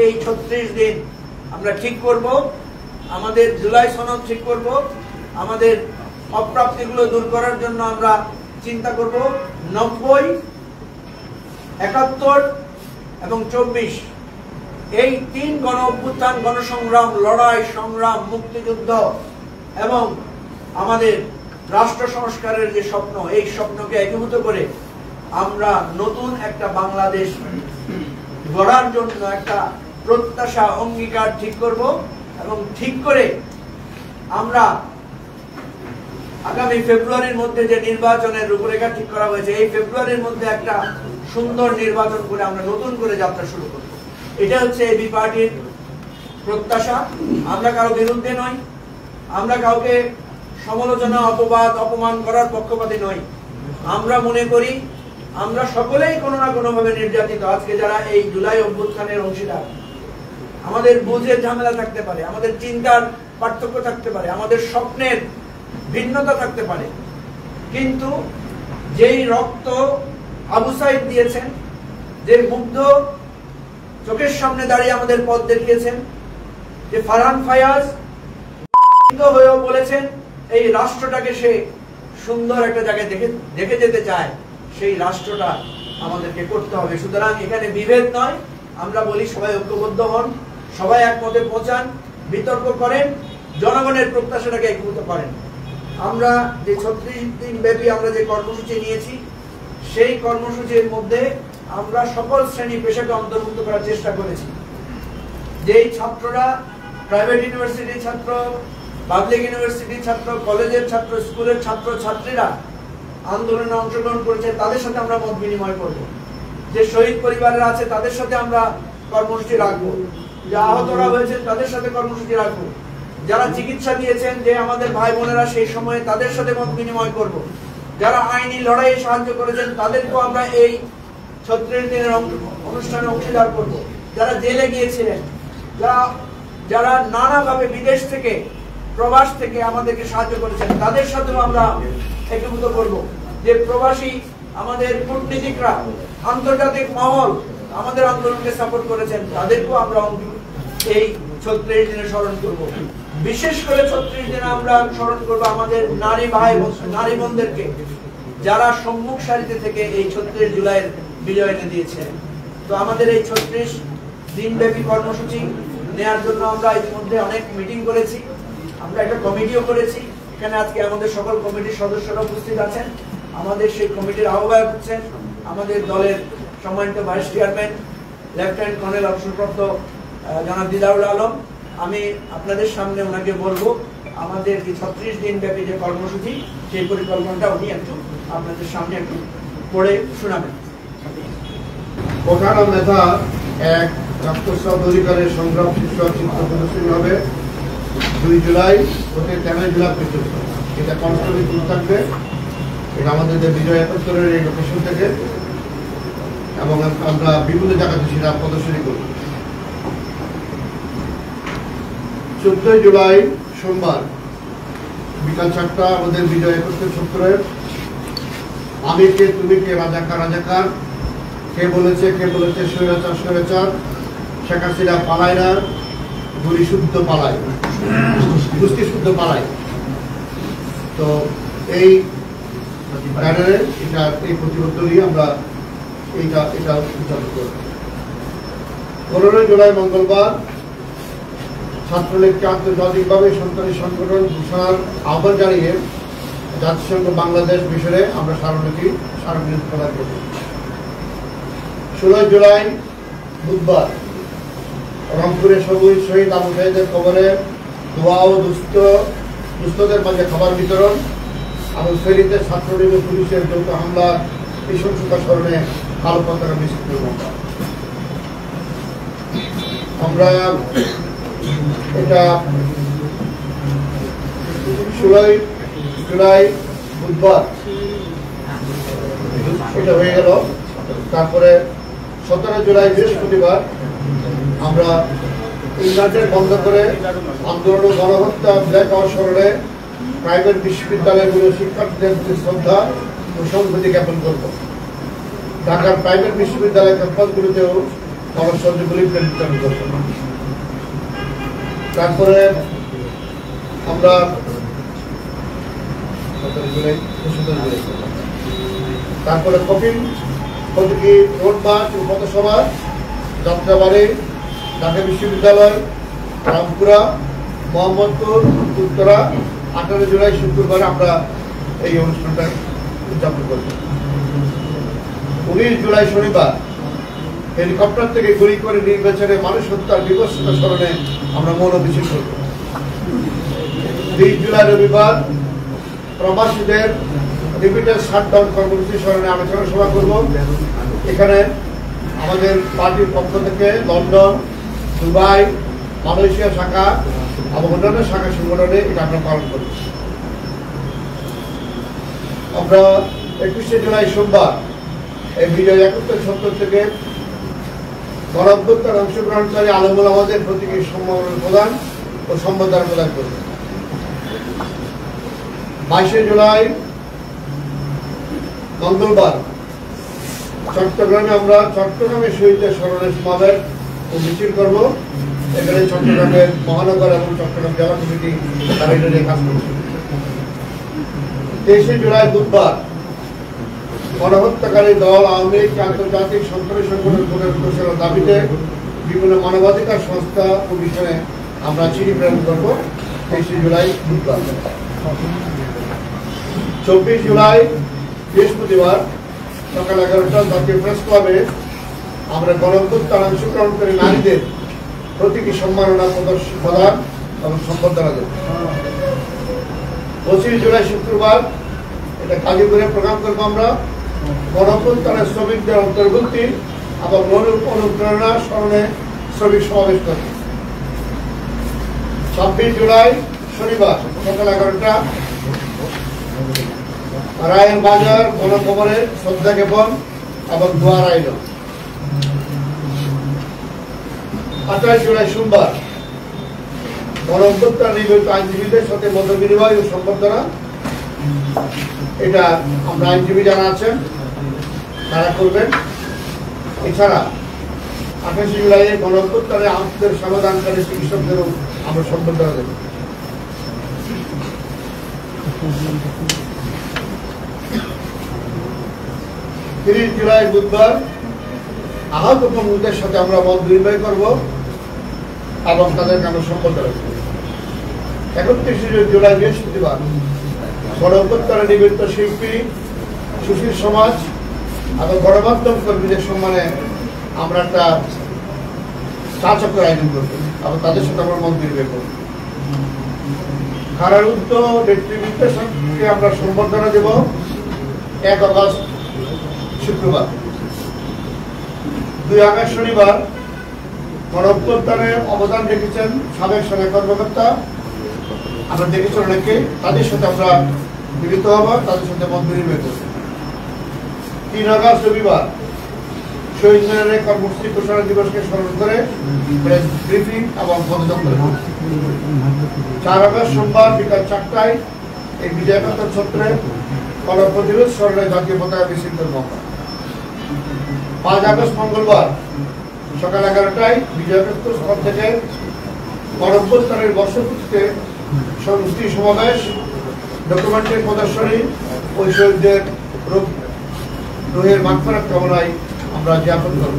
এই 36 দিন আমরা ঠিক করব, আমাদের জুলাই সনদ ঠিক করব, আমাদের অপ্রাপ্তিগুলো দূর করার জন্য আমরা চিন্তা করব। 90, 71 এবং 24 এই 3 গণ অভ্যুত্থান, গণসংগ্রাম, লড়াই সংগ্রাম, মুক্তিযুদ্ধ এবং আমাদের রাষ্ট্র সংস্কারের যে স্বপ্ন, এই স্বপ্নকে একীভূত করে আমরা নতুন একটা বাংলাদেশ গড়ার জন্য একটা প্রত্যাশা, অঙ্গীকার ঠিক করব এবং ঠিক করে আমরা আগামী ফেব্রুয়ারির মধ্যে যে নির্বাচনের রূপরেখা ঠিক করা হয়েছে, এই ফেব্রুয়ারির মধ্যে একটা সুন্দর নির্বাচন করে আমরা নতুন করে যাত্রা শুরু করব। এটা হচ্ছে এবি পার্টির প্রত্যাশা। আমরা কারো বিরুদ্ধে নই, আমরা কাউকে সমালোচনা, অপবাদ, অপমান করার পক্ষপাতী নই। আমরা মনে করি আমরা সকলেই কোনো না কোনো ভাবে নির্যাতিত। আজকে যারা এই জুলাই অভ্যুত্থানের অংশীদার, আমাদের বুঝের ঝামেলা থাকতে পারে, আমাদের চিন্তার পার্থক্য থাকতে পারে, আমাদের স্বপ্নের ভিন্নতা থাকতে পারে, কিন্তু যেই রক্ত আবু সাইদ দিয়েছেন, যে মুগ্ধ চোখের সামনে দাঁড়িয়ে আমাদের পথ দেখিয়েছেন, যে ফারহান ফায়াজ হয়েও বলেছেন এই রাষ্ট্রটাকে সে সুন্দর একটা জায়গায় দেখে যেতে চায়, সেই রাষ্ট্রটা আমাদেরকে করতে হবে। সুতরাং এখানে বিভেদ নয়, আমরা বলি সবাই ঐক্যবদ্ধ হন, সবাই একমতে পৌঁছান, বিতর্ক করেন, জনগণের প্রত্যাশাটাকে একীভূত করেন। আমরা যে 36 দিন ব্যাপী আমরা যে কর্মসূচি নিয়েছি, সেই কর্মসূচির মধ্যে আমরা সকল শ্রেণী পেশাকে অন্তর্ভুক্ত করার চেষ্টা করেছি। যেই ছাত্ররা প্রাইভেট ইউনিভার্সিটির ছাত্র, পাবলিক ইউনিভার্সিটির ছাত্র, কলেজের ছাত্র, স্কুলের ছাত্র ছাত্রীরা আন্দোলনে অংশগ্রহণ করেছে, তাদের সাথে আমরা মত বিনিময় করব। যে শহীদ পরিবারের আছে তাদের সাথে আমরা কর্মসূচি রাখবো, যে আহতরা হয়েছে তাদের সাথে কর্মসূচি রাখবো, যারা চিকিৎসা দিয়েছেন, যে আমাদের ভাই বোনেরা সেই সময়ে, তাদের সাথে মত বিনিময় করব। যারা আইনি লড়াইয়ে সাহায্য করেছেন তাদেরকেও আমরা এই 36 দিনের অনুষ্ঠানে অংশীদার করব। যারা জেলে গিয়েছিলেন, যারা নানাভাবে বিদেশ থেকে, প্রবাস থেকে আমাদেরকে সাহায্য করেছেন, তাদের সাথেও আমরা একীভূত করব। যে প্রবাসী আমাদের কূটনীতিকরা, আন্তর্জাতিক মহল আমাদের আন্দোলনকে সাপোর্ট করেছেন, তাদেরকেও আমরা এই 36 দিনে স্মরণ করব। বিশেষ করে 36 দিনে আমরা স্মরণ করব আমাদের নারী ভাই, নারী বোনদেরকে, যারা সম্মুখ সারিতে থেকে এই 36 জুলাইয়ের বিজয় এনে দিয়েছেন। তো আমাদের এই 36 দিনব্যাপী কর্মসূচি নেওয়ার জন্য আমরা ইতিমধ্যে অনেক মিটিং করেছি, আমরা একটা কমিটিও করেছি। এখানে আজকে আমাদের সকল কমিটির সদস্যরা উপস্থিত আছেন। আমাদের সেই কমিটির আহ্বায়ক হচ্ছেন আমাদের দলের সম্মানিত ভাইস চেয়ারম্যান লেফটেন্যান্ট কর্নেল অবসরপ্রাপ্ত জনাব দিদারুল আলম। আমি আপনাদের সামনে ওনাকে বলবো আমাদের যে 36 দিন ব্যাপী যে কর্মসূচি, সেই পরিকল্পনাটা উনি একটু আপনাদের সামনে একটু পড়ে শোনাবেন। প্রধান নেতা এক রাষ্ট্রসভা অধিকারের সংগ্রাম শীর্ষক চিত্র প্রদর্শনী হবে 2 জুলাই হতে 13 জুলাই পর্যন্ত। এটা কনস্ট্রাকটিভ থাকবে, এটা আমাদের যে বিজয় 71-এর এই লোকেশন থেকে, এবং আমরা বিভিন্ন জায়গাতে সেটা প্রদর্শনী করব। 14 জুলাই সোমবার বিকাল 4টা আমাদের বিজয় 71-এর আমি কে তুমি কে, রাজাকার রাজাকার, কে বলেছে স্বৈরাচার স্বৈরাচার, শেখ হাসিনা পালায় না, গুলি শুদ্ধ পালায়, গোষ্ঠী শুদ্ধ পালায়। তো এই ব্যানারে এটা, এই প্রতিবদ্ধ নিয়ে আমরা এটা উদযাপন করব। 15 জুলাই মঙ্গলবার ছাত্রলীগকে আন্তর্জাতিকভাবে সন্ত্রাসী সংগঠন ঘোষণার আহ্বান জানিয়ে জাতিসংঘ বাংলাদেশ মিশনে আমরা সার্বজনীন প্রদান করব। 16 জুলাই বুধবার রংপুরে শহীদ আবু সাইদের কবরে দোয়া ও দুস্থদের মাঝে খাবার বিতরণ, এবং ফেরিতে ছাত্রলীগ ও পুলিশের যৌথ হামলা নৃশংসতা স্মরণে কালো পতাকা মিছিল করব। আমরা এটা 16 জুলাই বুধবার এটা হয়ে গেল। তারপরে 17 জুলাই বৃহস্পতিবার আমরা ইন্টারনেট বন্ধ করে আন্দোলন ও গণহত্যা ব্ল্যাক আউট স্মরণে প্রাইভেট বিশ্ববিদ্যালয়গুলো শিক্ষার্থীদের প্রতি শ্রদ্ধা ও সংহতি জ্ঞাপন করব। ঢাকার প্রাইভেট বিশ্ববিদ্যালয় ক্যাম্পাসগুলোতেও গণসংযোগগুলি প্রেরিত করবেন। তারপরে আমরা তারপরে কপিল প্রতীকী রোড মার্চ ও পথসভা যাত্রাবাড়ি, ঢাকা বিশ্ববিদ্যালয়, রামপুরা, মোহাম্মদপুর, উত্তরা 18 জুলাই শুক্রবার আমরা এই অনুষ্ঠানটা উদযাপন করব। 19 জুলাই শনিবার হেলিকপ্টার থেকে গুলি করে নির্বাচনে মানুষ হত্যার বিভৎসতা স্মরণে আমরা মৌন মিছিল করব। 20 জুলাই রবিবার প্রবাসীদের রিপিটেড শাটডাউন কর্মসূচি স্মরণে আলোচনা সভা করব। এখানে আমাদের পার্টির পক্ষ থেকে লন্ডন, দুবাই, মালয়েশিয়া শাখা এবং অন্যান্য শাখা সংগঠনে এটা আমরা পালন করব। আমরা 21 জুলাই সোমবার এই বিজয় 71 থেকে গণঅভ্যুত্থানে অংশগ্রহণকারী আলেম ওলামাদের প্রতীকী সম্মাননা প্রদান ও সম্বর্ধনা প্রদান করব। 22 জুলাই মঙ্গলবার চট্টগ্রামে আমরা চট্টগ্রামের শহীদদের স্মরণে সমাবেশ ও মিছিল করব। এখানে চট্টগ্রামের মহানগর এবং চট্টগ্রাম জেলা কমিটি তারা এটা নিয়ে কাজ করছে। 23 জুলাই বুধবার গণহত্যাকারী দল আওয়ামী লীগ আন্তর্জাতিক সন্ত্রাসী সংগঠন পুনর্ঘোষণার দাবিতে বিভিন্ন মানবাধিকার সংস্থা ও বিষয়ে আমরা চিঠি প্রেরণ করব। 23 জুলাই বুধবার। 24 জুলাই বৃহস্পতিবার সকাল 11টায় জাতীয় প্রেস ক্লাবে আমরা গণঅভ্যুত্থানে অংশগ্রহণকারী নারীদের প্রতীকী সম্মাননা প্রদান এবং সম্বর্ধনা দেব। 25 জুলাই শুক্রবার এটা গাজীপুরে প্রোগ্রাম করবো আমরা গণঅভ্যুত্থানে শ্রমিকদের অন্তর্ভুক্তি এবং অনুপ্রেরণা স্মরণে শ্রমিক সমাবেশ করব। 26 জুলাই শনিবার সকাল 11টা রায়ের বাজার গণকবরে শ্রদ্ধা জ্ঞাপন এবং দোয়া রাইল। 28 জুলাই সোমবার গণঅভ্যুত্থানে নিবেদিত আইনজীবীদের সাথে মত বিনিময় ও সম্বর্ধনা। এটা আমরা আইনজীবী যারা আছেন তারা করবেন। এছাড়া 28 জুলাই গণঅভ্যুত্থানে আহতদের সমাধানকারী চিকিৎসকদেরও আমরা সম্বর্ধনা দেব। 30 জুলাই বুধবার আহত বন্ধুদের সাথে আমরা মত বিনিময় করব এবং তাদেরকে আমরা সম্বর্ধনা দেব। 31 জুলাই বৃহস্পতিবার গণঅভ্যুত্থানে নিবেদিত শিল্পী, সুশীল সমাজ এবং গণমাধ্যম কর্মীদের সম্মানে আমরা একটা চা চক্রের আয়োজন করব এবং তাদের সাথে আমরা মত বিনিময় করব। কারারুদ্ধ নেতৃবৃন্দকে আমরা সম্বর্ধনা দেব 1 আগস্ট শুক্রবার। 2 আগস্ট শনিবার গণঅভ্যুত্থানে অবদান রেখেছেন সাবেক সেনা কর্মকর্তা, আমরা দেখেছি অনেকে, তাদের সাথে আমরা মিলিত হব, তাদের সাথে মত বিনিময় করব। 3 আগস্ট রবিবার শহীদ মিনারে কর্মসূচি ঘোষণা দিবসকে স্মরণ করে প্রেস ব্রিফিং এবং পদযাত্রা। 4 আগস্ট সোমবার বিকাল 4টায় এই বিজয় একাত্তর ছত্রে গণপ্রতিরোধ স্মরণে জাতীয় পতাকা মিছিল করব। 5 আগস্ট মঙ্গলবার সকাল 11টায় বিজয় একাত্তর সভা থেকে গণঅভ্যুত্থানের বর্ষপূর্তিতে সংস্কৃতি সমাবেশ, ডকুমেন্টারি প্রদর্শনী ও শহীদদের রুহের মাগফিরাত কামনায় আমরা জ্ঞাপন করব।